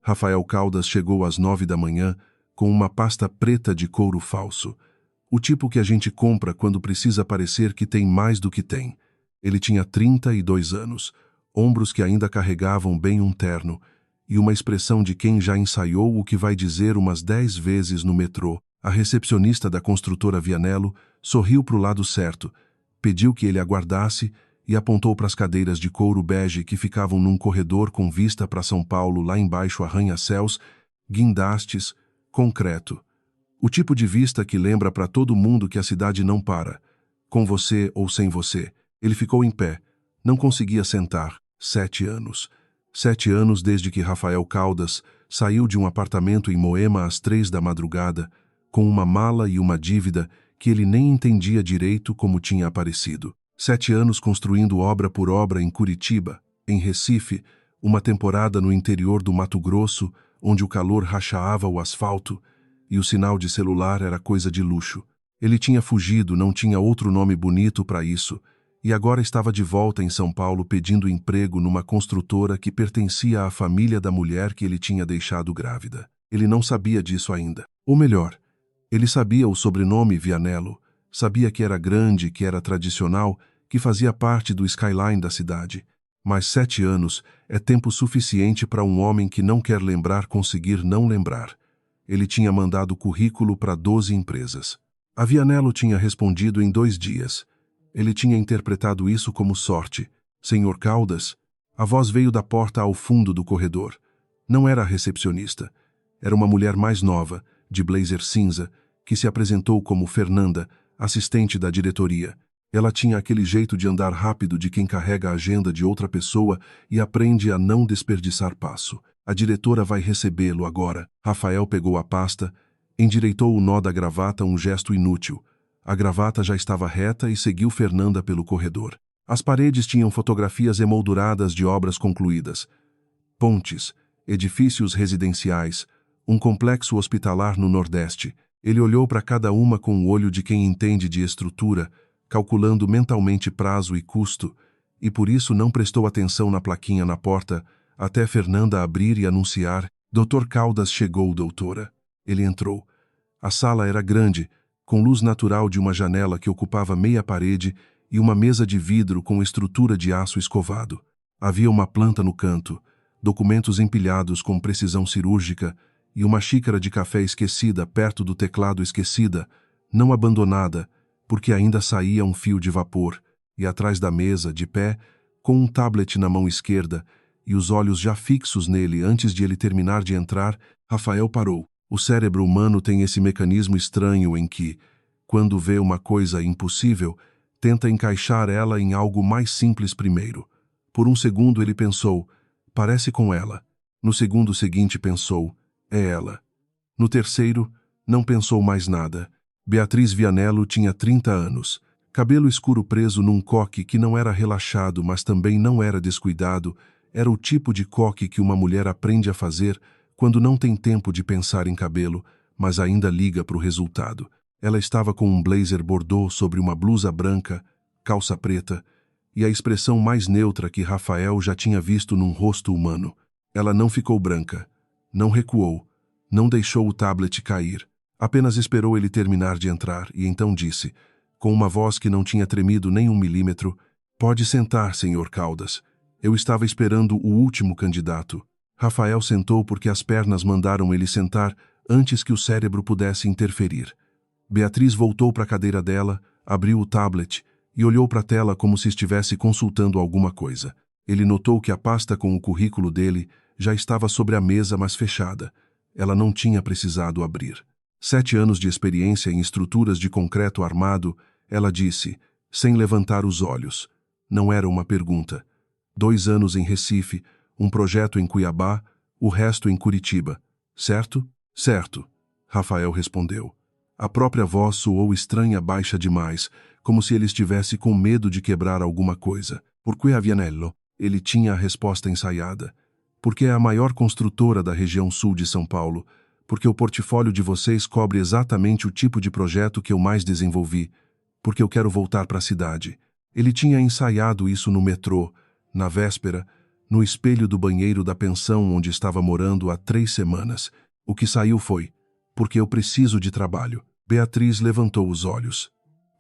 Rafael Caldas chegou às 9 da manhã com uma pasta preta de couro falso. O tipo que a gente compra quando precisa parecer que tem mais do que tem. Ele tinha 32 anos, ombros que ainda carregavam bem um terno, e uma expressão de quem já ensaiou o que vai dizer umas 10 vezes no metrô. A recepcionista da construtora Vianello sorriu para o lado certo, pediu que ele aguardasse e apontou para as cadeiras de couro bege que ficavam num corredor com vista para São Paulo, lá embaixo arranha-céus, guindastes, concreto. O tipo de vista que lembra para todo mundo que a cidade não para. Com você ou sem você. Ele ficou em pé. Não conseguia sentar. 7 anos. 7 anos desde que Rafael Caldas saiu de um apartamento em Moema às 3 da madrugada, com uma mala e uma dívida que ele nem entendia direito como tinha aparecido. 7 anos construindo obra por obra em Curitiba, em Recife, uma temporada no interior do Mato Grosso, onde o calor rachaava o asfalto e o sinal de celular era coisa de luxo. Ele tinha fugido, não tinha outro nome bonito para isso, e agora estava de volta em São Paulo pedindo emprego numa construtora que pertencia à família da mulher que ele tinha deixado grávida. Ele não sabia disso ainda. Ou melhor, ele sabia o sobrenome Vianello, sabia que era grande, que era tradicional, que fazia parte do skyline da cidade. Mas 7 anos é tempo suficiente para um homem que não quer lembrar conseguir não lembrar. Ele tinha mandado currículo para 12 empresas. A Vianello tinha respondido em 2 dias. Ele tinha interpretado isso como sorte. Senhor Caldas? A voz veio da porta ao fundo do corredor. Não era a recepcionista. Era uma mulher mais nova, de blazer cinza, que se apresentou como Fernanda, assistente da diretoria. Ela tinha aquele jeito de andar rápido de quem carrega a agenda de outra pessoa e aprende a não desperdiçar passo. A diretora vai recebê-lo agora. Rafael pegou a pasta, endireitou o nó da gravata, um gesto inútil. A gravata já estava reta e seguiu Fernanda pelo corredor. As paredes tinham fotografias emolduradas de obras concluídas. Pontes, edifícios residenciais, um complexo hospitalar no Nordeste. Ele olhou para cada uma com o olho de quem entende de estrutura, calculando mentalmente prazo e custo, e por isso não prestou atenção na plaquinha na porta, até Fernanda abrir e anunciar: Dr. Caldas chegou, doutora. Ele entrou. A sala era grande, com luz natural de uma janela que ocupava meia parede e uma mesa de vidro com estrutura de aço escovado. Havia uma planta no canto, documentos empilhados com precisão cirúrgica e uma xícara de café esquecida perto do teclado, esquecida, não abandonada, porque ainda saía um fio de vapor, e atrás da mesa, de pé, com um tablet na mão esquerda e os olhos já fixos nele antes de ele terminar de entrar, Rafael parou. O cérebro humano tem esse mecanismo estranho em que, quando vê uma coisa impossível, tenta encaixar ela em algo mais simples primeiro. Por um segundo ele pensou, parece com ela. No segundo seguinte pensou, é ela. No terceiro, não pensou mais nada. Beatriz Vianello tinha 30 anos, cabelo escuro preso num coque que não era relaxado, mas também não era descuidado, era o tipo de coque que uma mulher aprende a fazer quando não tem tempo de pensar em cabelo, mas ainda liga para o resultado. Ela estava com um blazer bordeaux sobre uma blusa branca, calça preta, e a expressão mais neutra que Rafael já tinha visto num rosto humano. Ela não ficou branca, não recuou, não deixou o tablet cair. Apenas esperou ele terminar de entrar e então disse, com uma voz que não tinha tremido nem 1 milímetro, pode sentar, senhor Caldas. Eu estava esperando o último candidato. Rafael sentou porque as pernas mandaram ele sentar antes que o cérebro pudesse interferir. Beatriz voltou para a cadeira dela, abriu o tablet e olhou para a tela como se estivesse consultando alguma coisa. Ele notou que a pasta com o currículo dele já estava sobre a mesa, mas fechada. Ela não tinha precisado abrir. 7 anos de experiência em estruturas de concreto armado, ela disse, sem levantar os olhos. Não era uma pergunta. 2 anos em Recife, um projeto em Cuiabá, o resto em Curitiba. Certo? Certo, Rafael respondeu. A própria voz soou estranha, baixa demais, como se ele estivesse com medo de quebrar alguma coisa. Por que a Vianello? Ele tinha a resposta ensaiada. Porque é a maior construtora da região sul de São Paulo, porque o portfólio de vocês cobre exatamente o tipo de projeto que eu mais desenvolvi, porque eu quero voltar para a cidade. Ele tinha ensaiado isso no metrô, na véspera, no espelho do banheiro da pensão onde estava morando há 3 semanas. O que saiu foi: porque eu preciso de trabalho. Beatriz levantou os olhos.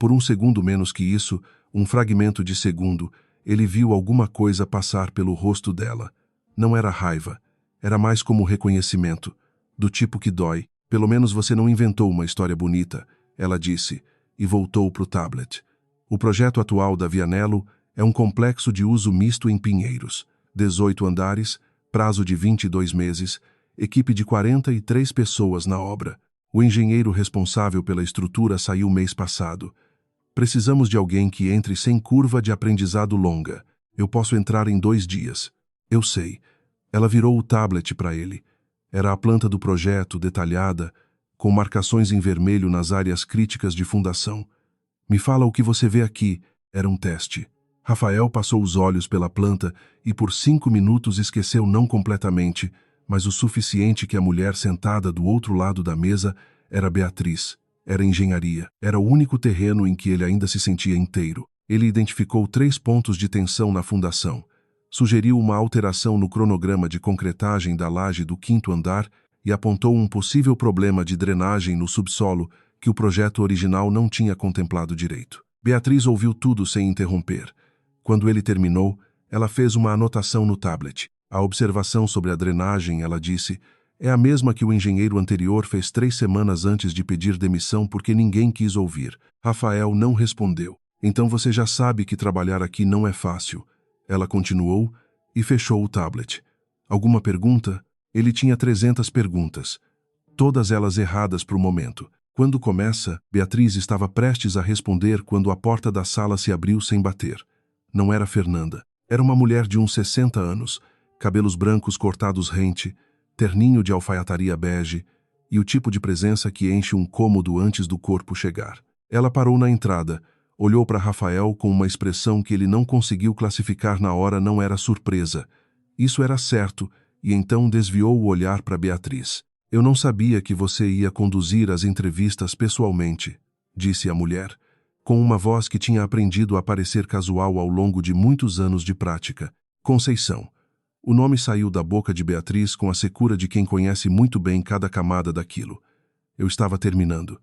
Por um segundo menos que isso, um fragmento de segundo, ele viu alguma coisa passar pelo rosto dela. Não era raiva. Era mais como reconhecimento. Do tipo que dói. Pelo menos você não inventou uma história bonita, ela disse, e voltou para o tablet. O projeto atual da Vianello é um complexo de uso misto em Pinheiros. 18 andares, prazo de 22 meses, equipe de 43 pessoas na obra. O engenheiro responsável pela estrutura saiu mês passado. Precisamos de alguém que entre sem curva de aprendizado longa. Eu posso entrar em 2 dias. Eu sei. Ela virou o tablet para ele. Era a planta do projeto, detalhada, com marcações em vermelho nas áreas críticas de fundação. Me fala o que você vê aqui. Era um teste. Rafael passou os olhos pela planta e por 5 minutos esqueceu não completamente, mas o suficiente que a mulher sentada do outro lado da mesa era Beatriz. Era engenharia. Era o único terreno em que ele ainda se sentia inteiro. Ele identificou 3 pontos de tensão na fundação. Sugeriu uma alteração no cronograma de concretagem da laje do 5º andar e apontou um possível problema de drenagem no subsolo que o projeto original não tinha contemplado direito. Beatriz ouviu tudo sem interromper. Quando ele terminou, ela fez uma anotação no tablet. A observação sobre a drenagem, ela disse, é a mesma que o engenheiro anterior fez 3 semanas antes de pedir demissão porque ninguém quis ouvir. Rafael não respondeu. Então você já sabe que trabalhar aqui não é fácil. Ela continuou e fechou o tablet. Alguma pergunta? Ele tinha 300 perguntas. Todas elas erradas para o momento. Quando começa, Beatriz estava prestes a responder quando a porta da sala se abriu sem bater. Não era Fernanda. Era uma mulher de uns 60 anos, cabelos brancos cortados rente, terninho de alfaiataria bege e o tipo de presença que enche um cômodo antes do corpo chegar. Ela parou na entrada, olhou para Rafael com uma expressão que ele não conseguiu classificar na hora. Não era surpresa. Isso era certo, e então desviou o olhar para Beatriz. Eu não sabia que você ia conduzir as entrevistas pessoalmente, disse a mulher, com uma voz que tinha aprendido a parecer casual ao longo de muitos anos de prática. Conceição. O nome saiu da boca de Beatriz com a secura de quem conhece muito bem cada camada daquilo. Eu estava terminando.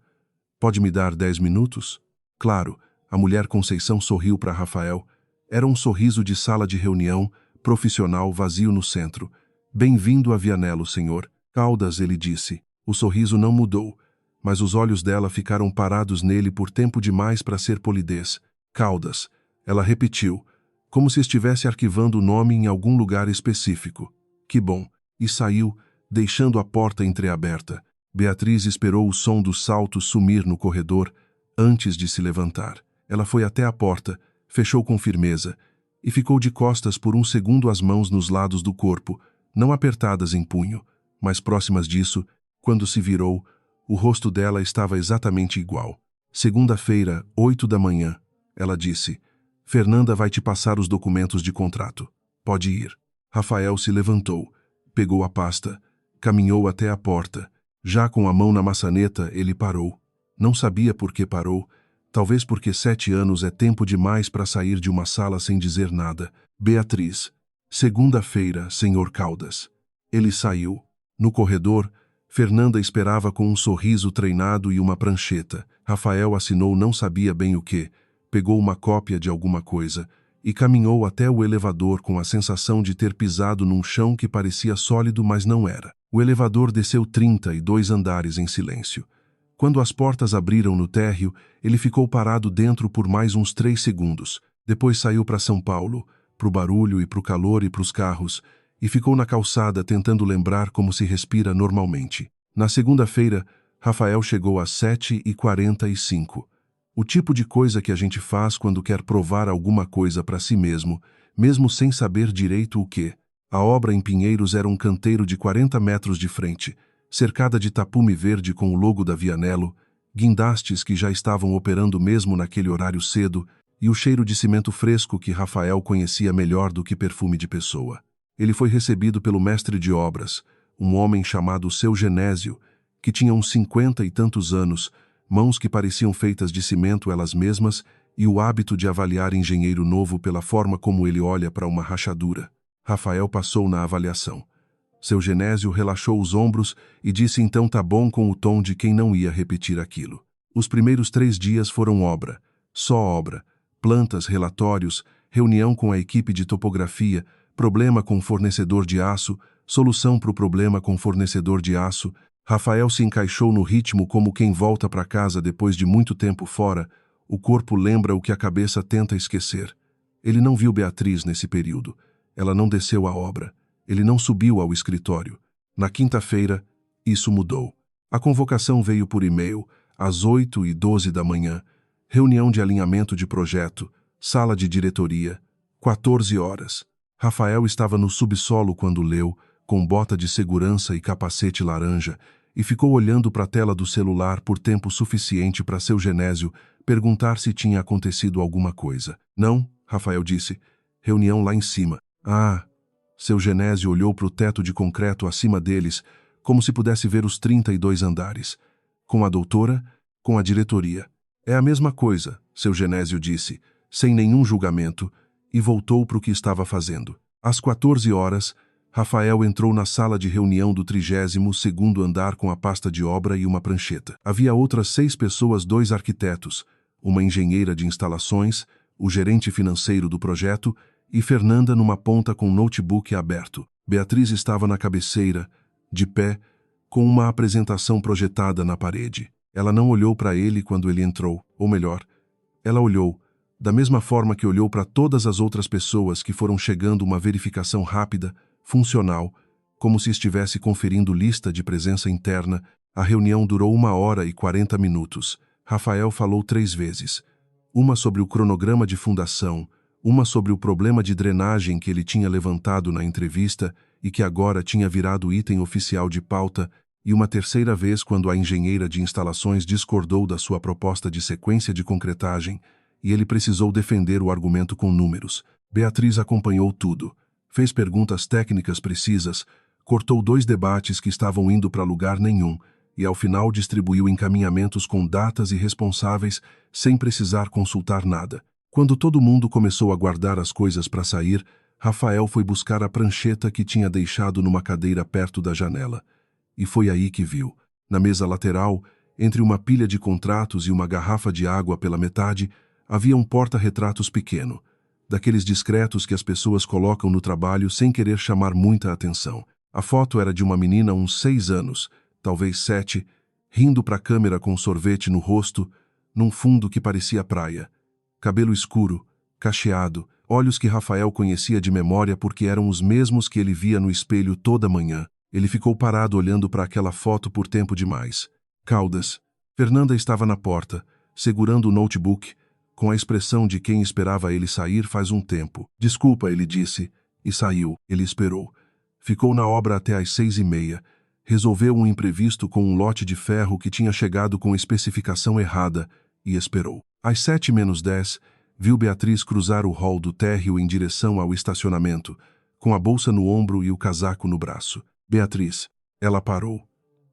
Pode me dar 10 minutos? Claro, a mulher Conceição sorriu para Rafael. Era um sorriso de sala de reunião, profissional, vazio no centro. Bem-vindo a Vianello, senhor. Caldas, ele disse. O sorriso não mudou, mas os olhos dela ficaram parados nele por tempo demais para ser polidez. Caldas. Ela repetiu, como se estivesse arquivando o nome em algum lugar específico. Que bom. E saiu, deixando a porta entreaberta. Beatriz esperou o som dos saltos sumir no corredor antes de se levantar. Ela foi até a porta, fechou com firmeza e ficou de costas por um segundo, as mãos nos lados do corpo, não apertadas em punho, mas próximas disso. Quando se virou, o rosto dela estava exatamente igual. Segunda-feira, 8 da manhã, ela disse. Fernanda vai te passar os documentos de contrato. Pode ir. Rafael se levantou, pegou a pasta, caminhou até a porta. Já com a mão na maçaneta, ele parou. Não sabia por que parou. Talvez porque 7 anos é tempo demais para sair de uma sala sem dizer nada. Beatriz. Segunda-feira, senhor Caldas. Ele saiu. No corredor, Fernanda esperava com um sorriso treinado e uma prancheta. Rafael assinou não sabia bem o que, pegou uma cópia de alguma coisa e caminhou até o elevador com a sensação de ter pisado num chão que parecia sólido, mas não era. O elevador desceu 32 andares em silêncio. Quando as portas abriram no térreo, ele ficou parado dentro por mais uns 3 segundos. Depois saiu para São Paulo, para o barulho e para o calor e para os carros, e ficou na calçada tentando lembrar como se respira normalmente. Na segunda-feira, Rafael chegou às 7h45. O tipo de coisa que a gente faz quando quer provar alguma coisa para si mesmo, mesmo sem saber direito o que. A obra em Pinheiros era um canteiro de 40 metros de frente, cercada de tapume verde com o logo da Vianello, guindastes que já estavam operando mesmo naquele horário cedo, e o cheiro de cimento fresco que Rafael conhecia melhor do que perfume de pessoa. Ele foi recebido pelo mestre de obras, um homem chamado Seu Genésio, que tinha uns 50 e tantos anos, mãos que pareciam feitas de cimento elas mesmas e o hábito de avaliar engenheiro novo pela forma como ele olha para uma rachadura. Rafael passou na avaliação. Seu Genésio relaxou os ombros e disse então tá bom com o tom de quem não ia repetir aquilo. Os primeiros 3 dias foram obra, só obra, plantas, relatórios, reunião com a equipe de topografia, problema com fornecedor de aço, solução para o problema com fornecedor de aço. Rafael se encaixou no ritmo como quem volta para casa depois de muito tempo fora. O corpo lembra o que a cabeça tenta esquecer. Ele não viu Beatriz nesse período. Ela não desceu à obra. Ele não subiu ao escritório. Na quinta-feira, isso mudou. A convocação veio por e-mail, às 8h12 da manhã. Reunião de alinhamento de projeto, sala de diretoria, 14 horas. Rafael estava no subsolo quando leu, com bota de segurança e capacete laranja, e ficou olhando para a tela do celular por tempo suficiente para seu Genésio perguntar se tinha acontecido alguma coisa. Não, Rafael disse. Reunião lá em cima. Ah! Seu Genésio olhou para o teto de concreto acima deles, como se pudesse ver os 32 andares. Com a doutora, com a diretoria. É a mesma coisa, seu Genésio disse, sem nenhum julgamento, e voltou para o que estava fazendo. Às 14 horas, Rafael entrou na sala de reunião do 32º andar com a pasta de obra e uma prancheta. Havia outras 6 pessoas, 2 arquitetos, uma engenheira de instalações, o gerente financeiro do projeto e Fernanda numa ponta com um notebook aberto. Beatriz estava na cabeceira, de pé, com uma apresentação projetada na parede. Ela não olhou para ele quando ele entrou, ou melhor, ela olhou, da mesma forma que olhou para todas as outras pessoas que foram chegando, uma verificação rápida, funcional, como se estivesse conferindo lista de presença interna. A reunião durou 1h40 minutos. Rafael falou 3 vezes. Uma sobre o cronograma de fundação, uma sobre o problema de drenagem que ele tinha levantado na entrevista e que agora tinha virado item oficial de pauta, e uma terceira vez quando a engenheira de instalações discordou da sua proposta de sequência de concretagem e ele precisou defender o argumento com números. Beatriz acompanhou tudo, fez perguntas técnicas precisas, cortou 2 debates que estavam indo para lugar nenhum e ao final distribuiu encaminhamentos com datas e responsáveis sem precisar consultar nada. Quando todo mundo começou a guardar as coisas para sair, Rafael foi buscar a prancheta que tinha deixado numa cadeira perto da janela. E foi aí que viu, na mesa lateral, entre uma pilha de contratos e uma garrafa de água pela metade, havia um porta-retratos pequeno, daqueles discretos que as pessoas colocam no trabalho sem querer chamar muita atenção. A foto era de uma menina uns 6 anos, talvez 7, rindo para a câmera com sorvete no rosto, num fundo que parecia praia. Cabelo escuro, cacheado, olhos que Rafael conhecia de memória porque eram os mesmos que ele via no espelho toda manhã. Ele ficou parado olhando para aquela foto por tempo demais. Caldas. Fernanda estava na porta, segurando o notebook, com a expressão de quem esperava ele sair faz um tempo. Desculpa, ele disse, e saiu. Ele esperou. Ficou na obra até às 6h30. Resolveu um imprevisto com um lote de ferro que tinha chegado com especificação errada e esperou. Às 7h-10, viu Beatriz cruzar o hall do térreo em direção ao estacionamento, com a bolsa no ombro e o casaco no braço. Beatriz. Ela parou.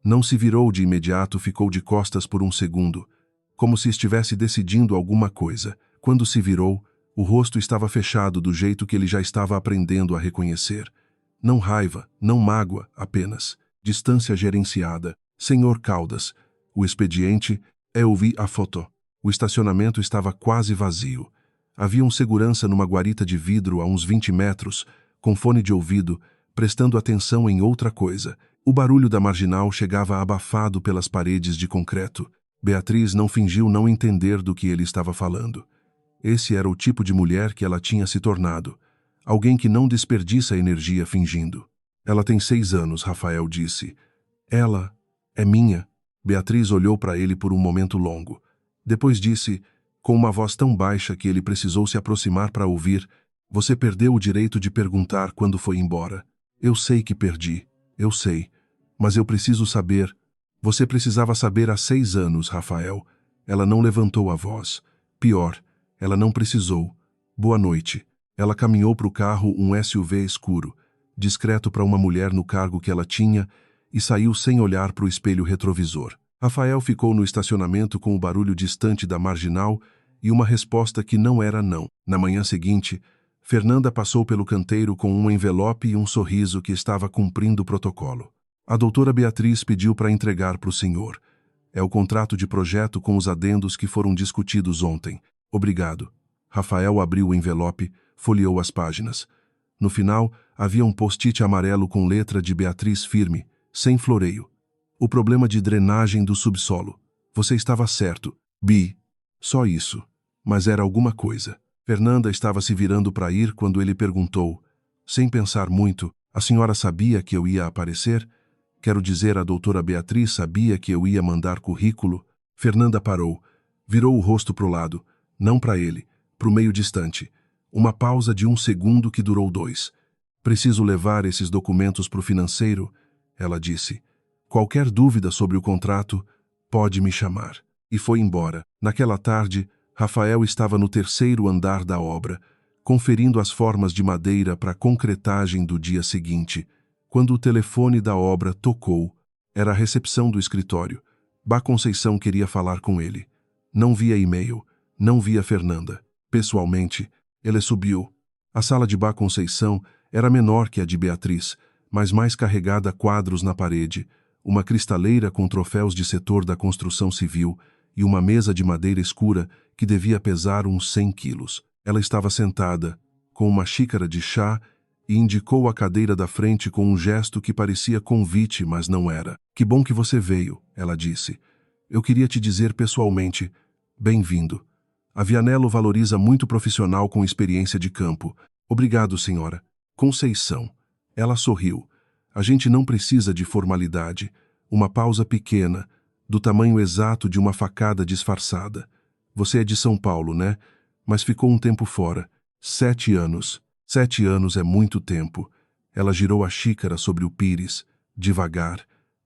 Não se virou de imediato, ficou de costas por um segundo, como se estivesse decidindo alguma coisa. Quando se virou, o rosto estava fechado do jeito que ele já estava aprendendo a reconhecer. Não raiva, não mágoa, apenas distância gerenciada. Senhor Caldas, o expediente, eu vi a foto. O estacionamento estava quase vazio. Havia um segurança numa guarita de vidro a uns 20 metros, com fone de ouvido, prestando atenção em outra coisa. O barulho da marginal chegava abafado pelas paredes de concreto. Beatriz não fingiu não entender do que ele estava falando. Esse era o tipo de mulher que ela tinha se tornado. Alguém que não desperdiça energia fingindo. Ela tem 6 anos, Rafael disse. Ela é minha. Beatriz olhou para ele por um momento longo. Depois disse, com uma voz tão baixa que ele precisou se aproximar para ouvir, você perdeu o direito de perguntar quando foi embora. Eu sei que perdi. Eu sei. Mas eu preciso saber. Você precisava saber há 6 anos, Rafael. Ela não levantou a voz. Pior, ela não precisou. Boa noite. Ela caminhou para o carro, um SUV escuro, discreto para uma mulher no cargo que ela tinha, e saiu sem olhar para o espelho retrovisor. Rafael ficou no estacionamento com o barulho distante da marginal e uma resposta que não era não. Na manhã seguinte, Fernanda passou pelo canteiro com um envelope e um sorriso que estava cumprindo o protocolo. A doutora Beatriz pediu para entregar para o senhor. É o contrato de projeto com os adendos que foram discutidos ontem. Obrigado. Rafael abriu o envelope, folheou as páginas. No final, havia um post-it amarelo com letra de Beatriz firme, sem floreio. O problema de drenagem do subsolo. Você estava certo. Bi. Só isso. Mas era alguma coisa. Fernanda estava se virando para ir quando ele perguntou, sem pensar muito, a senhora sabia que eu ia aparecer? Quero dizer, a doutora Beatriz sabia que eu ia mandar currículo? Fernanda parou, virou o rosto para o lado, não para ele, para o meio distante. Uma pausa de 1 segundo que durou 2. Preciso levar esses documentos para o financeiro, ela disse. Qualquer dúvida sobre o contrato, pode me chamar. E foi embora. Naquela tarde, Rafael estava no 3º andar da obra, conferindo as formas de madeira para a concretagem do dia seguinte, quando o telefone da obra tocou. Era a recepção do escritório. Bá Conceição queria falar com ele. Não via e-mail, não via Fernanda. Pessoalmente, ele subiu. A sala de Bá Conceição era menor que a de Beatriz, mas mais carregada a quadros na parede, uma cristaleira com troféus de setor da construção civil e uma mesa de madeira escura que devia pesar uns 100 quilos. Ela estava sentada, com uma xícara de chá, e indicou a cadeira da frente com um gesto que parecia convite, mas não era. Que bom que você veio, ela disse. Eu queria te dizer pessoalmente, bem-vindo. A Vianello valoriza muito profissional com experiência de campo. Obrigado, senhora. Conceição. Ela sorriu. A gente não precisa de formalidade. Uma pausa pequena, do tamanho exato de uma facada disfarçada. Você é de São Paulo, né? Mas ficou um tempo fora. 7 anos. 7 anos é muito tempo. Ela girou a xícara sobre o pires. Devagar.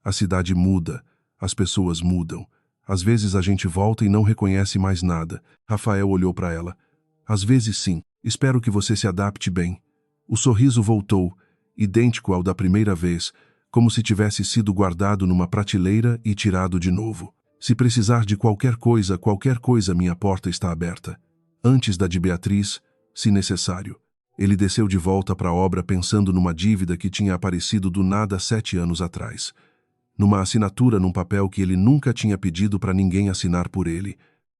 A cidade muda. As pessoas mudam. Às vezes a gente volta e não reconhece mais nada. Rafael olhou para ela. Às vezes sim. Espero que você se adapte bem. O sorriso voltou, idêntico ao da primeira vez, como se tivesse sido guardado numa prateleira e tirado de novo. Se precisar de qualquer coisa, minha porta está aberta. Antes da de Beatriz, se necessário. Ele desceu de volta para a obra pensando numa dívida que tinha aparecido do nada 7 anos atrás. Numa assinatura num papel que ele nunca tinha pedido para ninguém assinar por ele.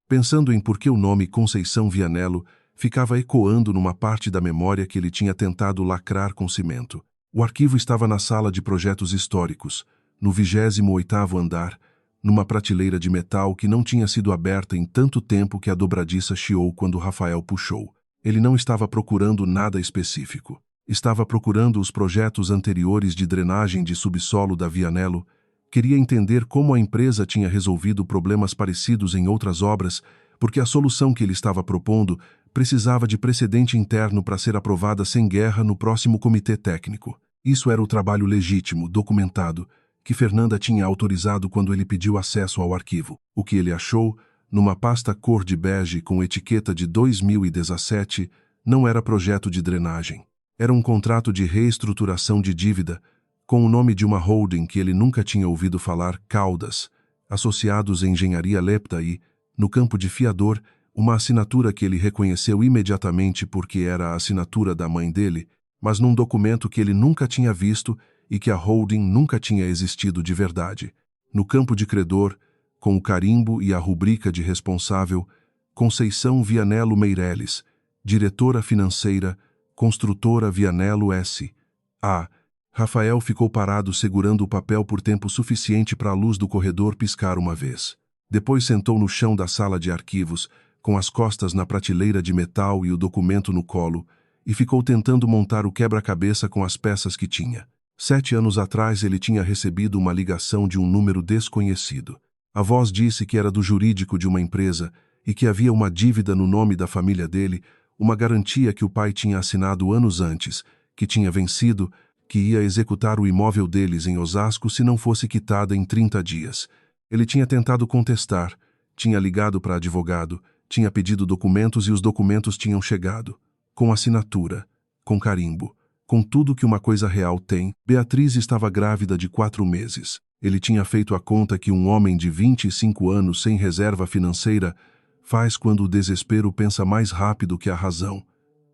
Pensando em por que o nome Conceição Vianello ficava ecoando numa parte da memória que ele tinha tentado lacrar com cimento. O arquivo estava na sala de projetos históricos, no 28º andar, numa prateleira de metal que não tinha sido aberta em tanto tempo que a dobradiça chiou quando Rafael puxou. Ele não estava procurando nada específico. Estava procurando os projetos anteriores de drenagem de subsolo da Vianello. Queria entender como a empresa tinha resolvido problemas parecidos em outras obras, porque a solução que ele estava propondo precisava de precedente interno para ser aprovada sem guerra no próximo comitê técnico. Isso era o trabalho legítimo, documentado, que Fernanda tinha autorizado quando ele pediu acesso ao arquivo. O que ele achou, numa pasta cor de bege com etiqueta de 2017, não era projeto de drenagem. Era um contrato de reestruturação de dívida, com o nome de uma holding que ele nunca tinha ouvido falar, Caldas, associados em engenharia Lepta e, no campo de fiador, uma assinatura que ele reconheceu imediatamente porque era a assinatura da mãe dele, mas num documento que ele nunca tinha visto e que a holding nunca tinha existido de verdade. No campo de credor, com o carimbo e a rubrica de responsável, Conceição Vianello Meireles, diretora financeira, construtora Vianello S.A. Rafael ficou parado segurando o papel por tempo suficiente para a luz do corredor piscar uma vez. Depois sentou no chão da sala de arquivos, com as costas na prateleira de metal e o documento no colo, e ficou tentando montar o quebra-cabeça com as peças que tinha. 7 anos atrás ele tinha recebido uma ligação de um número desconhecido. A voz disse que era do jurídico de uma empresa e que havia uma dívida no nome da família dele, uma garantia que o pai tinha assinado anos antes, que tinha vencido, que ia executar o imóvel deles em Osasco se não fosse quitada em 30 dias. Ele tinha tentado contestar, tinha ligado para advogado, tinha pedido documentos e os documentos tinham chegado. Com assinatura, com carimbo, com tudo que uma coisa real tem. Beatriz estava grávida de 4 meses. Ele tinha feito a conta que um homem de 25 anos sem reserva financeira faz quando o desespero pensa mais rápido que a razão.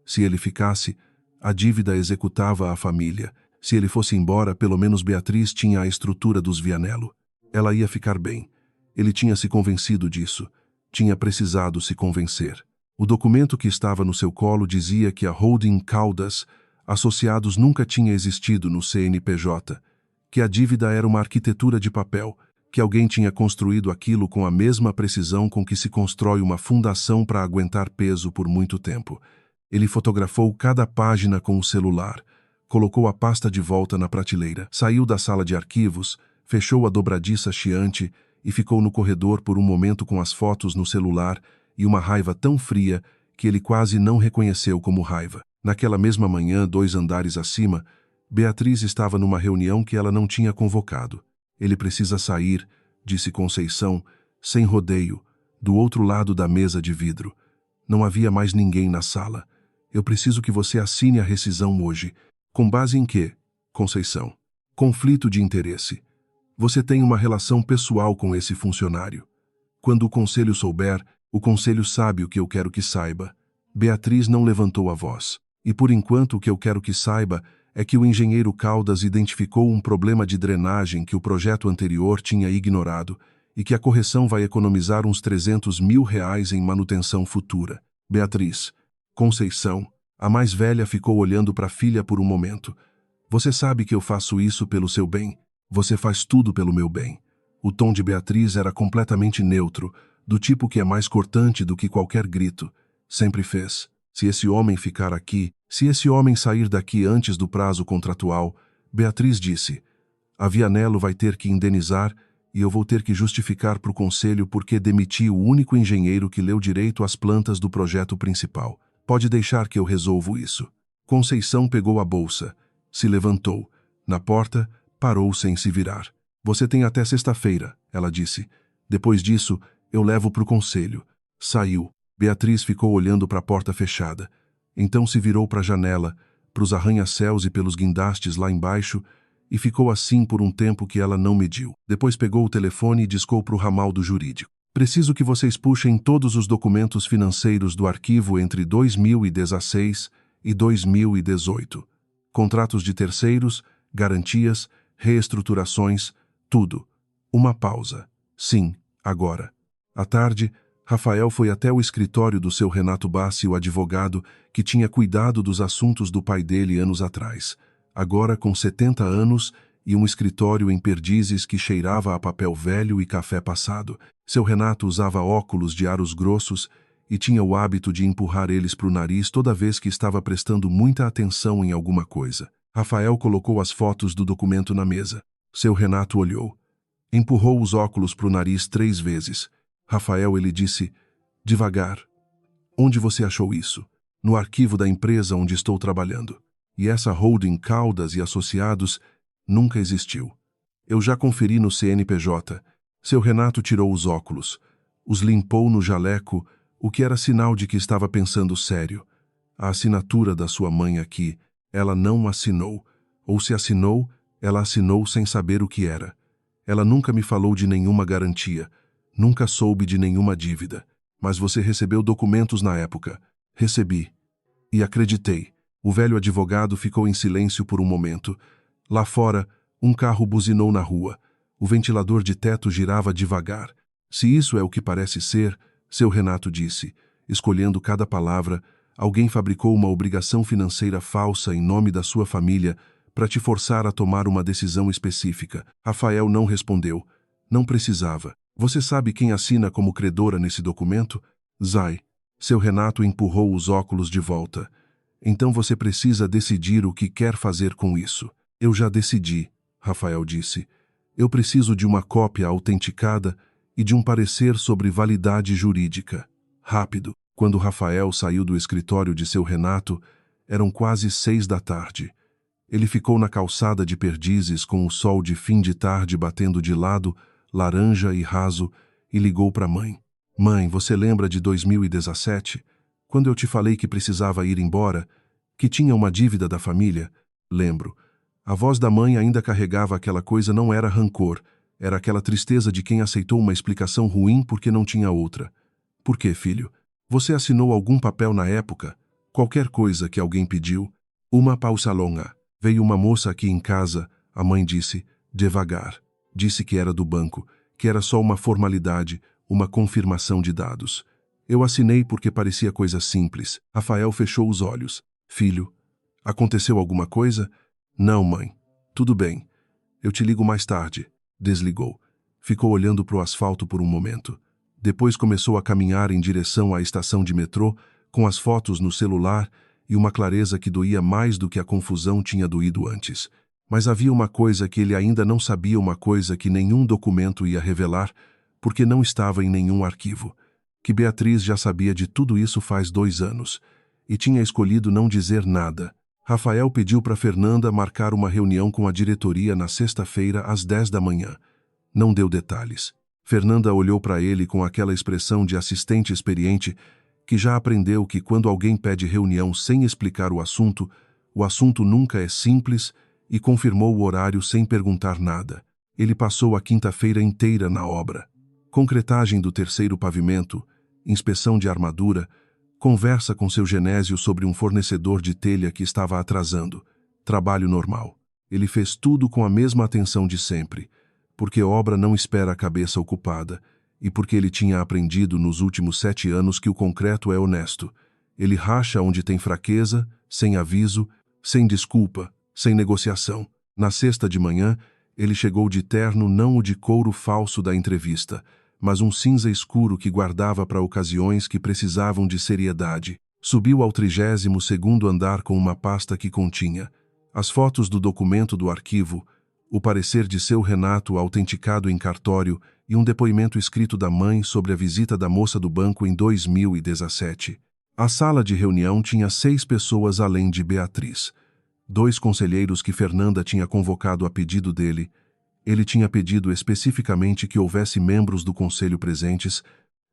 Se ele ficasse, a dívida executava a família. Se ele fosse embora, pelo menos Beatriz tinha a estrutura dos Vianello. Ela ia ficar bem. Ele tinha se convencido disso. Tinha precisado se convencer. O documento que estava no seu colo dizia que a holding Caldas Associados nunca tinha existido no CNPJ, que a dívida era uma arquitetura de papel, que alguém tinha construído aquilo com a mesma precisão com que se constrói uma fundação para aguentar peso por muito tempo. Ele fotografou cada página com o celular, colocou a pasta de volta na prateleira, saiu da sala de arquivos, fechou a dobradiça chiante e ficou no corredor por um momento com as fotos no celular e uma raiva tão fria que ele quase não reconheceu como raiva. Naquela mesma manhã, 2 andares acima, Beatriz estava numa reunião que ela não tinha convocado. Ele precisa sair, disse Conceição, sem rodeio, do outro lado da mesa de vidro. Não havia mais ninguém na sala. Eu preciso que você assine a rescisão hoje. Com base em quê, Conceição? Conflito de interesse. Você tem uma relação pessoal com esse funcionário. Quando o conselho souber, o conselho sabe o que eu quero que saiba. Beatriz não levantou a voz. E por enquanto o que eu quero que saiba é que o engenheiro Caldas identificou um problema de drenagem que o projeto anterior tinha ignorado e que a correção vai economizar uns R$300 mil em manutenção futura. Beatriz. Conceição. A mais velha ficou olhando para a filha por um momento. Você sabe que eu faço isso pelo seu bem. Você faz tudo pelo meu bem. O tom de Beatriz era completamente neutro, do tipo que é mais cortante do que qualquer grito. Sempre fez. Se esse homem ficar aqui, se esse homem sair daqui antes do prazo contratual, Beatriz disse, a Vianello vai ter que indenizar e eu vou ter que justificar para o conselho porque demiti o único engenheiro que leu direito às plantas do projeto principal. Pode deixar que eu resolvo isso. Conceição pegou a bolsa, se levantou. Na porta, parou sem se virar. Você tem até sexta-feira, ela disse. Depois disso, eu levo para o conselho. Saiu. Beatriz ficou olhando para a porta fechada. Então se virou para a janela, para os arranha-céus e pelos guindastes lá embaixo, e ficou assim por um tempo que ela não mediu. Depois pegou o telefone e discou para o ramal do jurídico. Preciso que vocês puxem todos os documentos financeiros do arquivo entre 2016 e 2018. Contratos de terceiros, garantias, reestruturações, tudo. Uma pausa. Sim, agora. À tarde, Rafael foi até o escritório do seu Renato Bassi, o advogado, que tinha cuidado dos assuntos do pai dele anos atrás. Agora com 70 anos e um escritório em Perdizes que cheirava a papel velho e café passado. Seu Renato usava óculos de aros grossos e tinha o hábito de empurrar eles para o nariz toda vez que estava prestando muita atenção em alguma coisa. Rafael colocou as fotos do documento na mesa. Seu Renato olhou. Empurrou os óculos para o nariz 3 vezes. Rafael, ele disse, devagar. Onde você achou isso? No arquivo da empresa onde estou trabalhando. E essa holding Caldas e Associados nunca existiu. Eu já conferi no CNPJ. Seu Renato tirou os óculos. Os limpou no jaleco, o que era sinal de que estava pensando sério. A assinatura da sua mãe aqui, ela não assinou. Ou se assinou, ela assinou sem saber o que era. Ela nunca me falou de nenhuma garantia. Nunca soube de nenhuma dívida. Mas você recebeu documentos na época. Recebi. E acreditei. O velho advogado ficou em silêncio por um momento. Lá fora, um carro buzinou na rua. O ventilador de teto girava devagar. Se isso é o que parece ser, seu Renato disse, escolhendo cada palavra, alguém fabricou uma obrigação financeira falsa em nome da sua família para te forçar a tomar uma decisão específica. Rafael não respondeu. Não precisava. Você sabe quem assina como credora nesse documento? Zay. Seu Renato empurrou os óculos de volta. Então você precisa decidir o que quer fazer com isso. Eu já decidi, Rafael disse. Eu preciso de uma cópia autenticada e de um parecer sobre validade jurídica. Rápido. Quando Rafael saiu do escritório de seu Renato, eram quase 6 da tarde. Ele ficou na calçada de Perdizes com o sol de fim de tarde batendo de lado, laranja e raso, e ligou para a mãe. Mãe, você lembra de 2017? Quando eu te falei que precisava ir embora, que tinha uma dívida da família? Lembro. A voz da mãe ainda carregava aquela coisa, não era rancor, era aquela tristeza de quem aceitou uma explicação ruim porque não tinha outra. Por quê, filho? Você assinou algum papel na época? Qualquer coisa que alguém pediu. Uma pausa longa. Veio uma moça aqui em casa, a mãe disse, devagar. Disse que era do banco, que era só uma formalidade, uma confirmação de dados. Eu assinei porque parecia coisa simples. Rafael fechou os olhos. Filho, aconteceu alguma coisa? Não, mãe. Tudo bem. Eu te ligo mais tarde. Desligou. Ficou olhando para o asfalto por um momento. Depois começou a caminhar em direção à estação de metrô, com as fotos no celular e uma clareza que doía mais do que a confusão tinha doído antes. Mas havia uma coisa que ele ainda não sabia, uma coisa que nenhum documento ia revelar, porque não estava em nenhum arquivo. Que Beatriz já sabia de tudo isso faz 2 anos, e tinha escolhido não dizer nada. Rafael pediu para Fernanda marcar uma reunião com a diretoria na sexta-feira às 10 da manhã. Não deu detalhes. Fernanda olhou para ele com aquela expressão de assistente experiente que já aprendeu que quando alguém pede reunião sem explicar o assunto nunca é simples, e confirmou o horário sem perguntar nada. Ele passou a quinta-feira inteira na obra. Concretagem do 3º pavimento, inspeção de armadura, conversa com seu Genésio sobre um fornecedor de telha que estava atrasando. Trabalho normal. Ele fez tudo com a mesma atenção de sempre, porque obra não espera a cabeça ocupada, e porque ele tinha aprendido nos últimos 7 anos que o concreto é honesto. Ele racha onde tem fraqueza, sem aviso, sem desculpa, sem negociação. Na sexta de manhã, ele chegou de terno, não o de couro falso da entrevista, mas um cinza escuro que guardava para ocasiões que precisavam de seriedade. Subiu ao 32º andar com uma pasta que continha as fotos do documento do arquivo, o parecer de seu Renato autenticado em cartório e um depoimento escrito da mãe sobre a visita da moça do banco em 2017. A sala de reunião tinha 6 pessoas além de Beatriz. 2 conselheiros que Fernanda tinha convocado a pedido dele. Ele tinha pedido especificamente que houvesse membros do conselho presentes,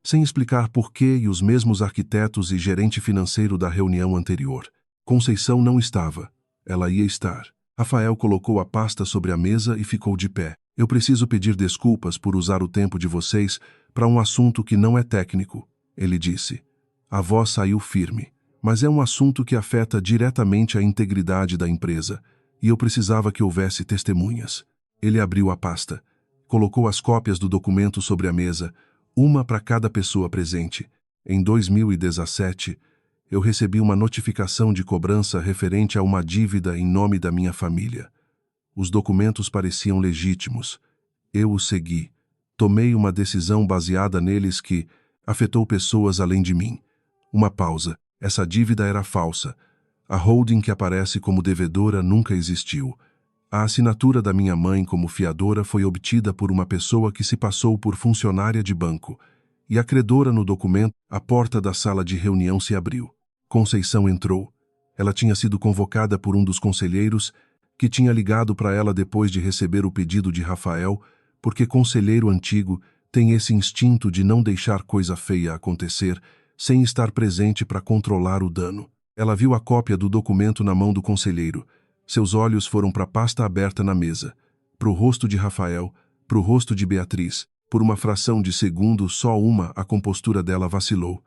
sem explicar por quê, e os mesmos arquitetos e gerente financeiro da reunião anterior. Conceição não estava. Ela ia estar. Rafael colocou a pasta sobre a mesa e ficou de pé. Eu preciso pedir desculpas por usar o tempo de vocês para um assunto que não é técnico, ele disse. A voz saiu firme. Mas é um assunto que afeta diretamente a integridade da empresa, e eu precisava que houvesse testemunhas. Ele abriu a pasta. Colocou as cópias do documento sobre a mesa, uma para cada pessoa presente. Em 2017, eu recebi uma notificação de cobrança referente a uma dívida em nome da minha família. Os documentos pareciam legítimos. Eu os segui. Tomei uma decisão baseada neles que afetou pessoas além de mim. Uma pausa. Essa dívida era falsa. A holding que aparece como devedora nunca existiu. A assinatura da minha mãe como fiadora foi obtida por uma pessoa que se passou por funcionária de banco. E a credora no documento, a porta da sala de reunião se abriu. Conceição entrou. Ela tinha sido convocada por um dos conselheiros, que tinha ligado para ela depois de receber o pedido de Rafael, porque conselheiro antigo tem esse instinto de não deixar coisa feia acontecer, sem estar presente para controlar o dano. Ela viu a cópia do documento na mão do conselheiro. Seus olhos foram para a pasta aberta na mesa, para o rosto de Rafael, para o rosto de Beatriz. Por uma fração de segundo, só uma, a compostura dela vacilou,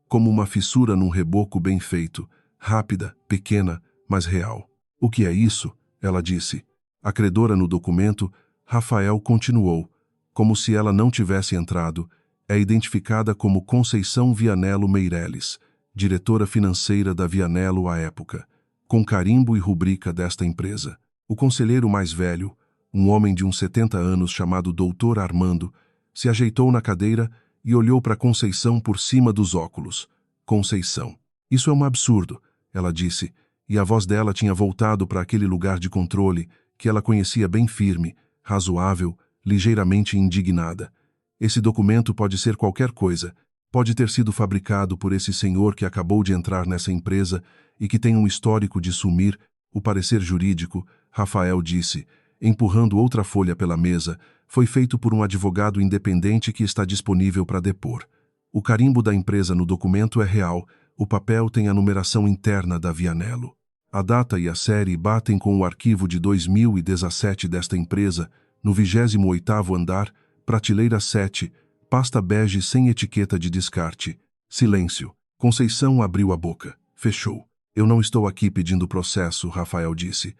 como uma fissura num reboco bem feito, rápida, pequena, mas real. O que é isso? Ela disse. A credora no documento, Rafael continuou, como se ela não tivesse entrado. É identificada como Conceição Vianello Meireles, diretora financeira da Vianello à época, com carimbo e rubrica desta empresa. O conselheiro mais velho, um homem de uns 70 anos chamado Dr. Armando, se ajeitou na cadeira e olhou para Conceição por cima dos óculos. Conceição. Isso é um absurdo, ela disse, e a voz dela tinha voltado para aquele lugar de controle que ela conhecia bem firme, razoável, ligeiramente indignada. Esse documento pode ser qualquer coisa. Pode ter sido fabricado por esse senhor que acabou de entrar nessa empresa e que tem um histórico de sumir. O parecer jurídico, Rafael disse, empurrando outra folha pela mesa, foi feito por um advogado independente que está disponível para depor. O carimbo da empresa no documento é real, o papel tem a numeração interna da Vianello. A data e a série batem com o arquivo de 2017 desta empresa, no 28º andar, prateleira 7, pasta bege sem etiqueta de descarte. Silêncio. Conceição abriu a boca. Fechou. Eu não estou aqui pedindo processo, Rafael disse.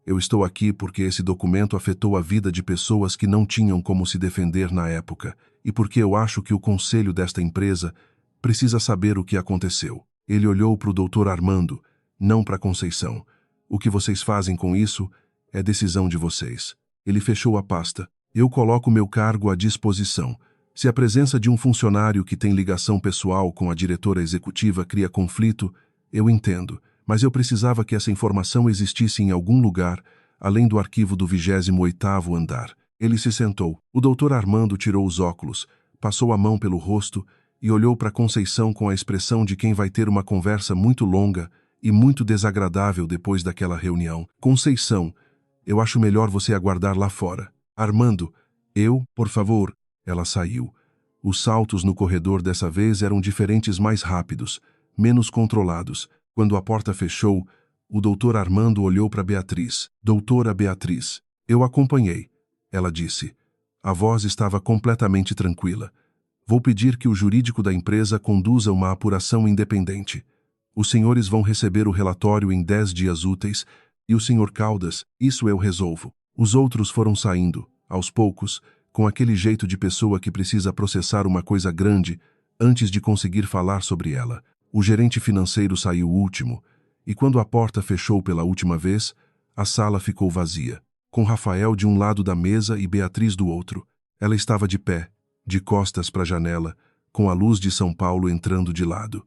Eu estou aqui porque esse documento afetou a vida de pessoas que não tinham como se defender na época e porque eu acho que o conselho desta empresa precisa saber o que aconteceu. Ele olhou para o Dr. Armando, não para Conceição. O que vocês fazem com isso é decisão de vocês. Ele fechou a pasta. Eu coloco meu cargo à disposição. Se a presença de um funcionário que tem ligação pessoal com a diretora executiva cria conflito, eu entendo, mas eu precisava que essa informação existisse em algum lugar, além do arquivo do 28º andar. Ele se sentou. O Dr. Armando tirou os óculos, passou a mão pelo rosto e olhou para Conceição com a expressão de quem vai ter uma conversa muito longa e muito desagradável depois daquela reunião. Conceição, eu acho melhor você aguardar lá fora. Armando, por favor. Ela saiu. Os saltos no corredor dessa vez eram diferentes, mais rápidos, menos controlados. Quando a porta fechou, o Dr. Armando olhou para Beatriz. Doutora Beatriz. Eu acompanhei, ela disse. A voz estava completamente tranquila. Vou pedir que o jurídico da empresa conduza uma apuração independente. Os senhores vão receber o relatório em 10 dias úteis e o senhor Caldas, isso eu resolvo. Os outros foram saindo, aos poucos, com aquele jeito de pessoa que precisa processar uma coisa grande antes de conseguir falar sobre ela. O gerente financeiro saiu último, e quando a porta fechou pela última vez, a sala ficou vazia, com Rafael de um lado da mesa e Beatriz do outro. Ela estava de pé, de costas para a janela, com a luz de São Paulo entrando de lado.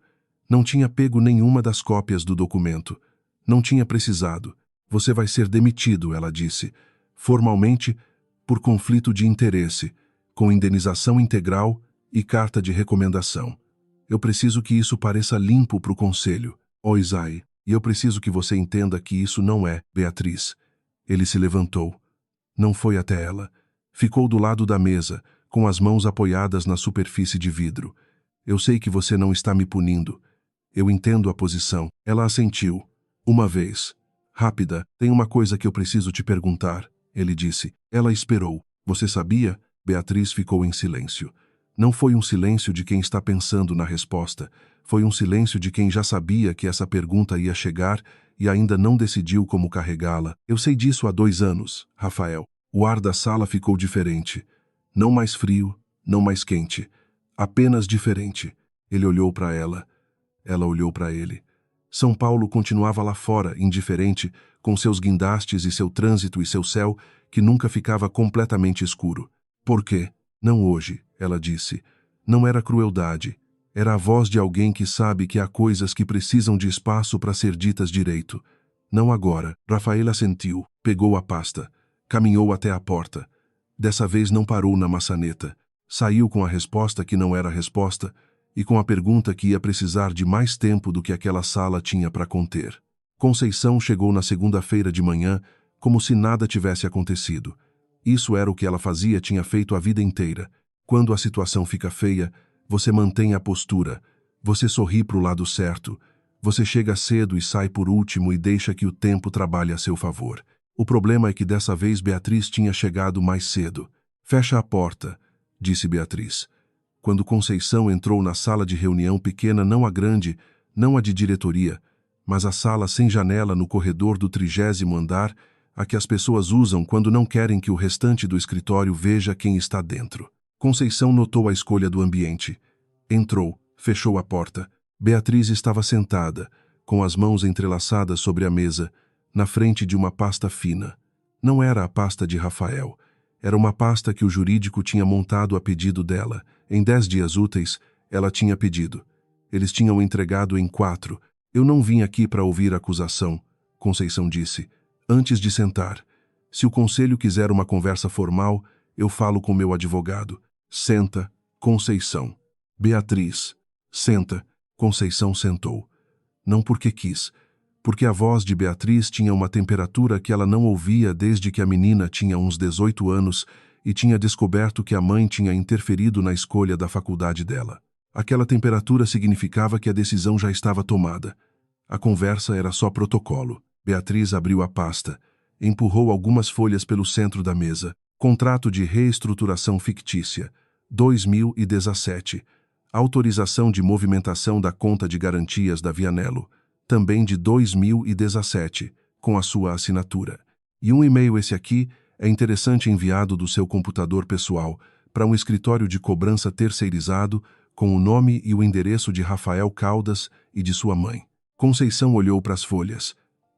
Não tinha pego nenhuma das cópias do documento. Não tinha precisado. Você vai ser demitido, ela disse, formalmente, por conflito de interesse, com indenização integral e carta de recomendação. Eu preciso que isso pareça limpo para o conselho. Isai, e eu preciso que você entenda que isso não é, Beatriz. Ele se levantou. Não foi até ela. Ficou do lado da mesa, com as mãos apoiadas na superfície de vidro. Eu sei que você não está me punindo. Eu entendo a posição. Ela assentiu. Uma vez. Rápida, tem uma coisa que eu preciso te perguntar, ele disse. Ela esperou. Você sabia? Beatriz ficou em silêncio. Não foi um silêncio de quem está pensando na resposta. Foi um silêncio de quem já sabia que essa pergunta ia chegar e ainda não decidiu como carregá-la. Eu sei disso há 2 anos, Rafael. O ar da sala ficou diferente. Não mais frio, não mais quente. Apenas diferente. Ele olhou para ela. Ela olhou para ele. São Paulo continuava lá fora, indiferente, com seus guindastes e seu trânsito e seu céu, que nunca ficava completamente escuro. Por quê? Não hoje, ela disse. Não era crueldade. Era a voz de alguém que sabe que há coisas que precisam de espaço para ser ditas direito. Não agora. Rafaela assentiu, pegou a pasta, caminhou até a porta. Dessa vez não parou na maçaneta. Saiu com a resposta que não era resposta e com a pergunta que ia precisar de mais tempo do que aquela sala tinha para conter. Conceição chegou na segunda-feira de manhã como se nada tivesse acontecido. Isso era o que ela tinha feito a vida inteira. Quando a situação fica feia, você mantém a postura, você sorri para o lado certo, você chega cedo e sai por último e deixa que o tempo trabalhe a seu favor. O problema é que dessa vez Beatriz tinha chegado mais cedo. Fecha a porta, disse Beatriz. Quando Conceição entrou na sala de reunião pequena, não a grande, não a de diretoria, mas a sala sem janela no corredor do 30º andar, a que as pessoas usam quando não querem que o restante do escritório veja quem está dentro. Conceição notou a escolha do ambiente. Entrou, fechou a porta. Beatriz estava sentada, com as mãos entrelaçadas sobre a mesa, na frente de uma pasta fina. Não era a pasta de Rafael. Era uma pasta que o jurídico tinha montado a pedido dela. Em 10 dias úteis, ela tinha pedido. Eles tinham entregado em 4. Eu não vim aqui para ouvir acusação, Conceição disse, antes de sentar. Se o conselho quiser uma conversa formal, eu falo com meu advogado. Senta, Conceição. Beatriz. Senta. Conceição sentou. Não porque quis, porque a voz de Beatriz tinha uma temperatura que ela não ouvia desde que a menina tinha uns 18 anos e tinha descoberto que a mãe tinha interferido na escolha da faculdade dela. Aquela temperatura significava que a decisão já estava tomada. A conversa era só protocolo. Beatriz abriu a pasta, empurrou algumas folhas pelo centro da mesa. Contrato de reestruturação fictícia, 2017. Autorização de movimentação da conta de garantias da Vianello, também de 2017, com a sua assinatura. E um e-mail esse aqui é interessante enviado do seu computador pessoal para um escritório de cobrança terceirizado com o nome e o endereço de Rafael Caldas e de sua mãe. Conceição olhou para as folhas.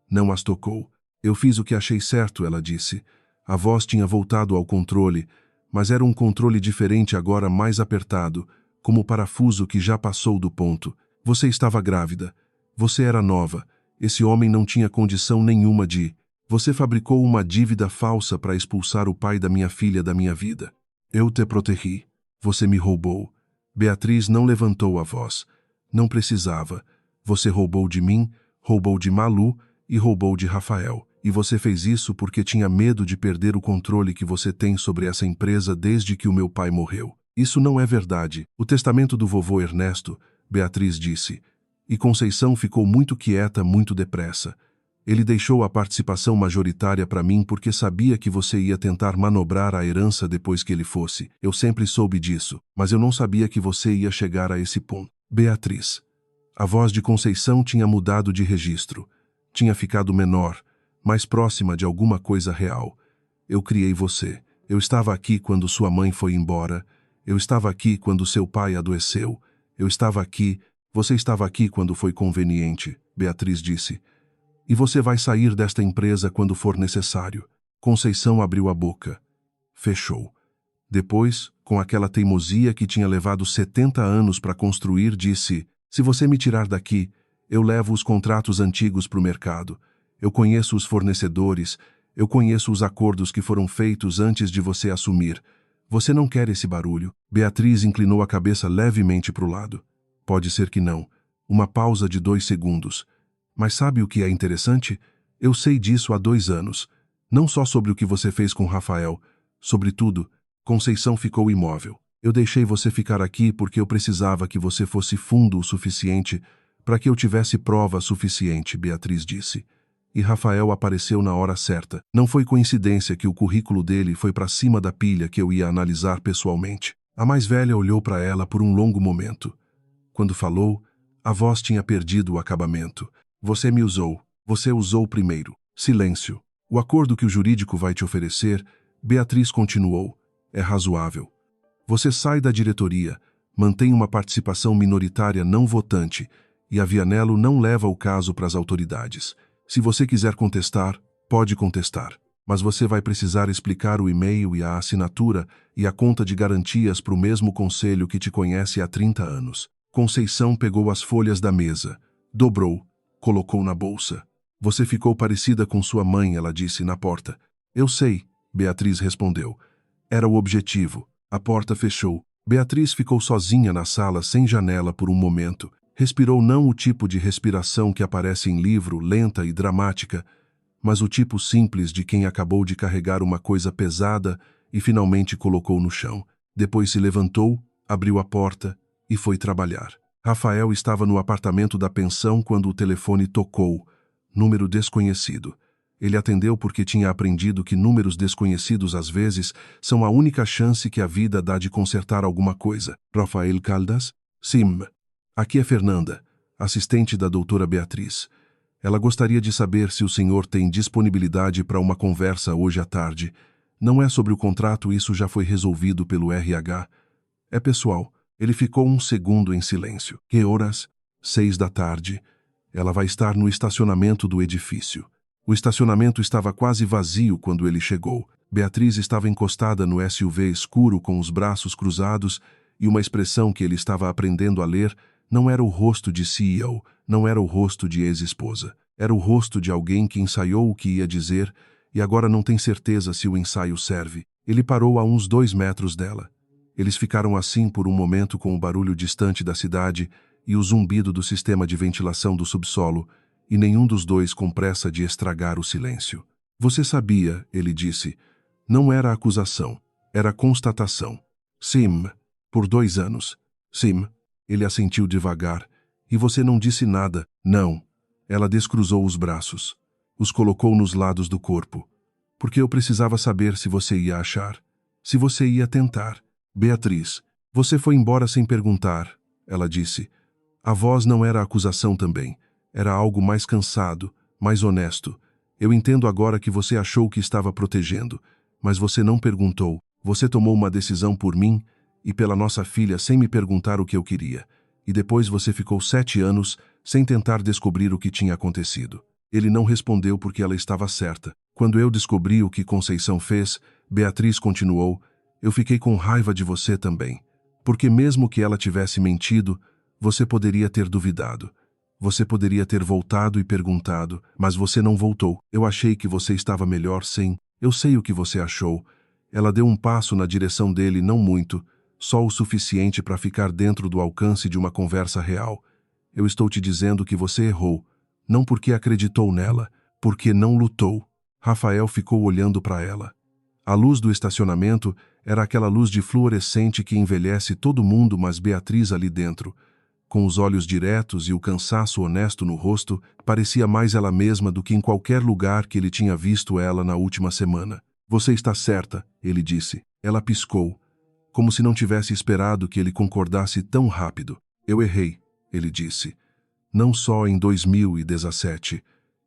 Não as tocou. Eu fiz o que achei certo, ela disse. A voz tinha voltado ao controle, mas era um controle diferente agora, mais apertado, como o parafuso que já passou do ponto. Você estava grávida. Você era nova. Esse homem não tinha condição nenhuma de... Você fabricou uma dívida falsa para expulsar o pai da minha filha da minha vida. Eu te protegi. Você me roubou. Beatriz não levantou a voz. Não precisava. Você roubou de mim, roubou de Malu e roubou de Rafael. E você fez isso porque tinha medo de perder o controle que você tem sobre essa empresa desde que o meu pai morreu. Isso não é verdade. O testamento do vovô Ernesto, Beatriz disse. E Conceição ficou muito quieta, muito depressa. Ele deixou a participação majoritária para mim porque sabia que você ia tentar manobrar a herança depois que ele fosse. Eu sempre soube disso, mas eu não sabia que você ia chegar a esse ponto. Beatriz. A voz de Conceição tinha mudado de registro. Tinha ficado menor, mais próxima de alguma coisa real. Eu criei você. Eu estava aqui quando sua mãe foi embora. Eu estava aqui quando seu pai adoeceu. Eu estava aqui. Você estava aqui quando foi conveniente, Beatriz disse. E você vai sair desta empresa quando for necessário. Conceição abriu a boca. Fechou. Depois, com aquela teimosia que tinha levado 70 anos para construir, disse: se você me tirar daqui, eu levo os contratos antigos para o mercado. Eu conheço os fornecedores, eu conheço os acordos que foram feitos antes de você assumir. Você não quer esse barulho. Beatriz inclinou a cabeça levemente para o lado. Pode ser que não. Uma pausa de 2 segundos. Mas sabe o que é interessante? Eu sei disso há 2 anos. Não só sobre o que você fez com Rafael. Sobre tudo. Conceição ficou imóvel. Eu deixei você ficar aqui porque eu precisava que você fosse fundo o suficiente para que eu tivesse prova suficiente, Beatriz disse. E Rafael apareceu na hora certa. Não foi coincidência que o currículo dele foi para cima da pilha que eu ia analisar pessoalmente. A mais velha olhou para ela por um longo momento. Quando falou, a voz tinha perdido o acabamento. Você me usou. Você usou primeiro. Silêncio. O acordo que o jurídico vai te oferecer, Beatriz continuou, é razoável. Você sai da diretoria, mantém uma participação minoritária não votante e a Vianello não leva o caso para as autoridades. Se você quiser contestar, pode contestar. Mas você vai precisar explicar o e-mail e a assinatura e a conta de garantias para o mesmo conselho que te conhece há 30 anos. Conceição pegou as folhas da mesa, dobrou, colocou na bolsa. Você ficou parecida com sua mãe, ela disse na porta. Eu sei, Beatriz respondeu. Era o objetivo. A porta fechou. Beatriz ficou sozinha na sala sem janela por um momento. Respirou não o tipo de respiração que aparece em livro, lenta e dramática, mas o tipo simples de quem acabou de carregar uma coisa pesada e finalmente colocou no chão. Depois se levantou, abriu a porta e foi trabalhar. Rafael estava no apartamento da pensão quando o telefone tocou. Número desconhecido. Ele atendeu porque tinha aprendido que números desconhecidos às vezes são a única chance que a vida dá de consertar alguma coisa. Rafael Caldas? Sim. Aqui é Fernanda, assistente da doutora Beatriz. Ela gostaria de saber se o senhor tem disponibilidade para uma conversa hoje à tarde. Não é sobre o contrato, isso já foi resolvido pelo RH. É pessoal. Ele ficou um segundo em silêncio. Que horas? 6 da tarde. Ela vai estar no estacionamento do edifício. O estacionamento estava quase vazio quando ele chegou. Beatriz estava encostada no SUV escuro com os braços cruzados e uma expressão que ele estava aprendendo a ler não era o rosto de CEO, não era o rosto de ex-esposa. Era o rosto de alguém que ensaiou o que ia dizer e agora não tem certeza se o ensaio serve. Ele parou a uns 2 metros dela. Eles ficaram assim por um momento com o barulho distante da cidade e o zumbido do sistema de ventilação do subsolo, e nenhum dos dois com pressa de estragar o silêncio. Você sabia, ele disse. Não era acusação, era constatação. Sim, por 2 anos. Sim, ele assentiu devagar. E você não disse nada. Não. Ela descruzou os braços. Os colocou nos lados do corpo. Porque eu precisava saber se você ia achar. Se você ia tentar. Beatriz, você foi embora sem perguntar, ela disse. A voz não era acusação também. Era algo mais cansado, mais honesto. Eu entendo agora que você achou que estava protegendo, mas você não perguntou. Você tomou uma decisão por mim e pela nossa filha sem me perguntar o que eu queria. E depois você ficou 7 anos sem tentar descobrir o que tinha acontecido. Ele não respondeu porque ela estava certa. Quando eu descobri o que Conceição fez, Beatriz continuou, eu fiquei com raiva de você também. Porque mesmo que ela tivesse mentido, você poderia ter duvidado. Você poderia ter voltado e perguntado, mas você não voltou. Eu achei que você estava melhor sem. Eu sei o que você achou. Ela deu um passo na direção dele, não muito, só o suficiente para ficar dentro do alcance de uma conversa real. Eu estou te dizendo que você errou, não porque acreditou nela, porque não lutou. Rafael ficou olhando para ela. A luz do estacionamento era aquela luz de fluorescente que envelhece todo mundo, mas Beatriz ali dentro, com os olhos diretos e o cansaço honesto no rosto, parecia mais ela mesma do que em qualquer lugar que ele tinha visto ela na última semana. Você está certa, ele disse. Ela piscou, como se não tivesse esperado que ele concordasse tão rápido. Eu errei, ele disse. Não só em 2017.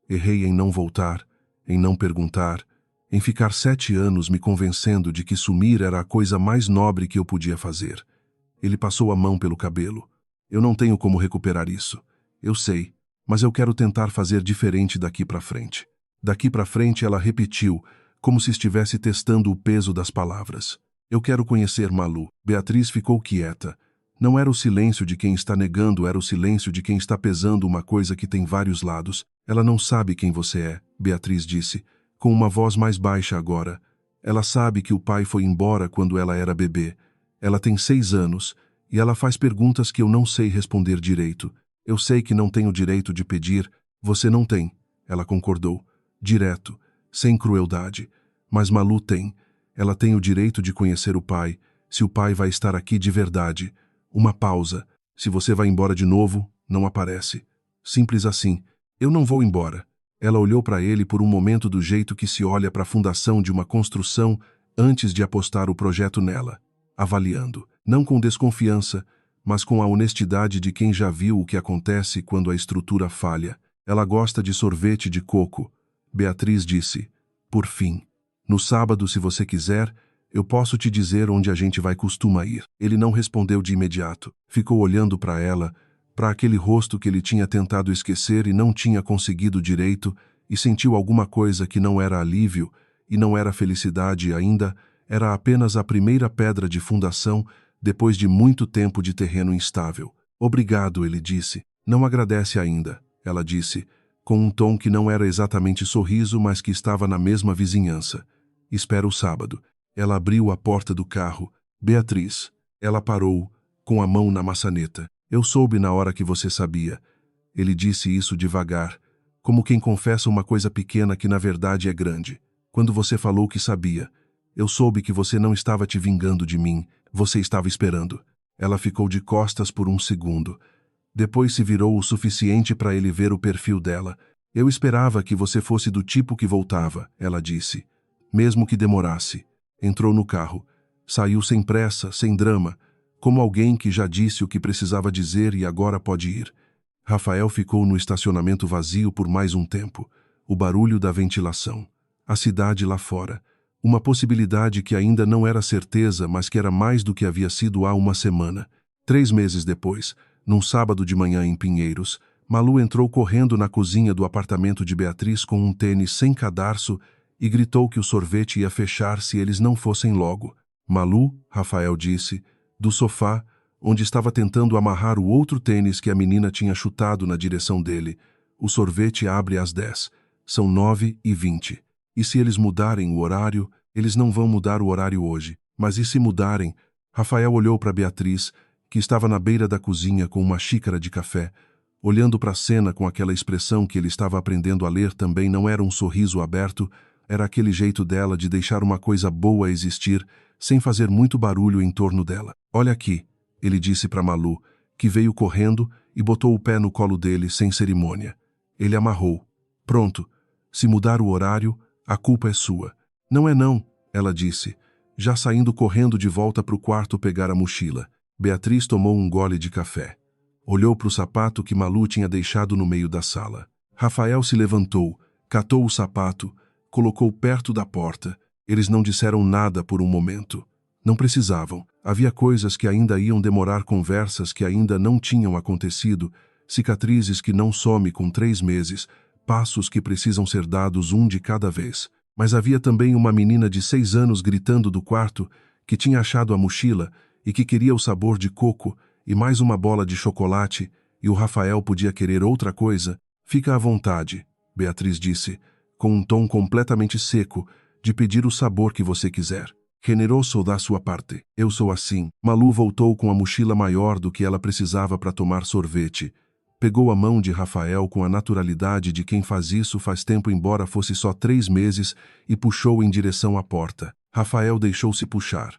Errei em não voltar, em não perguntar, em ficar 7 anos me convencendo de que sumir era a coisa mais nobre que eu podia fazer. Ele passou a mão pelo cabelo. Eu não tenho como recuperar isso. Eu sei, mas eu quero tentar fazer diferente daqui para frente. Daqui para frente ela repetiu, como se estivesse testando o peso das palavras. Eu quero conhecer Malu. Beatriz ficou quieta. Não era o silêncio de quem está negando, era o silêncio de quem está pesando uma coisa que tem vários lados. Ela não sabe quem você é, Beatriz disse, com uma voz mais baixa agora. Ela sabe que o pai foi embora quando ela era bebê. Ela tem 6 anos, e ela faz perguntas que eu não sei responder direito. Eu sei que não tenho direito de pedir. Você não tem, ela concordou. Direto, sem crueldade. Mas Malu tem. Ela tem o direito de conhecer o pai, se o pai vai estar aqui de verdade. Uma pausa. Se você vai embora de novo, não aparece. Simples assim. Eu não vou embora. Ela olhou para ele por um momento do jeito que se olha para a fundação de uma construção antes de apostar o projeto nela, avaliando, não com desconfiança, mas com a honestidade de quem já viu o que acontece quando a estrutura falha. Ela gosta de sorvete de coco. Beatriz disse, por fim. No sábado, se você quiser, eu posso te dizer onde a gente vai costuma ir. Ele não respondeu de imediato. Ficou olhando para ela, para aquele rosto que ele tinha tentado esquecer e não tinha conseguido direito, e sentiu alguma coisa que não era alívio, e não era felicidade ainda, era apenas a primeira pedra de fundação depois de muito tempo de terreno instável. Obrigado, ele disse. Não agradece ainda, ela disse, com um tom que não era exatamente sorriso, mas que estava na mesma vizinhança. Espera o sábado. Ela abriu a porta do carro. Beatriz. Ela parou, com a mão na maçaneta. Eu soube na hora que você sabia. Ele disse isso devagar, como quem confessa uma coisa pequena que na verdade é grande. Quando você falou que sabia, eu soube que você não estava te vingando de mim, você estava esperando. Ela ficou de costas por um segundo. Depois se virou o suficiente para ele ver o perfil dela. Eu esperava que você fosse do tipo que voltava, ela disse. Mesmo que demorasse. Entrou no carro. Saiu sem pressa, sem drama, como alguém que já disse o que precisava dizer e agora pode ir. Rafael ficou no estacionamento vazio por mais um tempo. O barulho da ventilação. A cidade lá fora. Uma possibilidade que ainda não era certeza, mas que era mais do que havia sido há uma semana. 3 meses depois, num sábado de manhã em Pinheiros, Malu entrou correndo na cozinha do apartamento de Beatriz com um tênis sem cadarço e gritou que o sorvete ia fechar se eles não fossem logo. Malu, Rafael disse, do sofá, onde estava tentando amarrar o outro tênis que a menina tinha chutado na direção dele. O sorvete abre às 10. São 9h20. E se eles mudarem o horário, eles não vão mudar o horário hoje. Mas e se mudarem? Rafael olhou para Beatriz, que estava na beira da cozinha com uma xícara de café. Olhando para a cena com aquela expressão que ele estava aprendendo a ler também não era um sorriso aberto, era aquele jeito dela de deixar uma coisa boa existir, sem fazer muito barulho em torno dela. Olha aqui, ele disse para Malu, que veio correndo e botou o pé no colo dele sem cerimônia. Ele amarrou. Pronto. Se mudar o horário, a culpa é sua. Não é não, ela disse, já saindo correndo de volta para o quarto pegar a mochila. Beatriz tomou um gole de café. Olhou para o sapato que Malu tinha deixado no meio da sala. Rafael se levantou, catou o sapato, colocou perto da porta. Eles não disseram nada por um momento. Não precisavam. Havia coisas que ainda iam demorar, conversas que ainda não tinham acontecido, cicatrizes que não somem com 3 meses, passos que precisam ser dados um de cada vez. Mas havia também uma menina de 6 anos gritando do quarto, que tinha achado a mochila e que queria o sabor de coco e mais uma bola de chocolate, e o Rafael podia querer outra coisa. Fica à vontade, Beatriz disse, com um tom completamente seco, de pedir o sabor que você quiser. Generoso da sua parte. Eu sou assim. Malu voltou com a mochila maior do que ela precisava para tomar sorvete. Pegou a mão de Rafael com a naturalidade de quem faz isso faz tempo, embora fosse só 3 meses, e puxou em direção à porta. Rafael deixou-se puxar.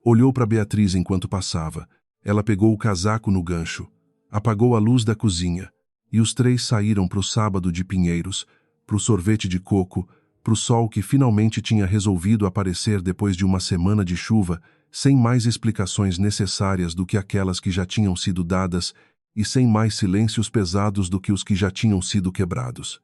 Olhou para Beatriz enquanto passava. Ela pegou o casaco no gancho. Apagou a luz da cozinha. E os 3 saíram para o sábado de Pinheiros, para o sorvete de coco, para o sol que finalmente tinha resolvido aparecer depois de uma semana de chuva, sem mais explicações necessárias do que aquelas que já tinham sido dadas e sem mais silêncios pesados do que os que já tinham sido quebrados.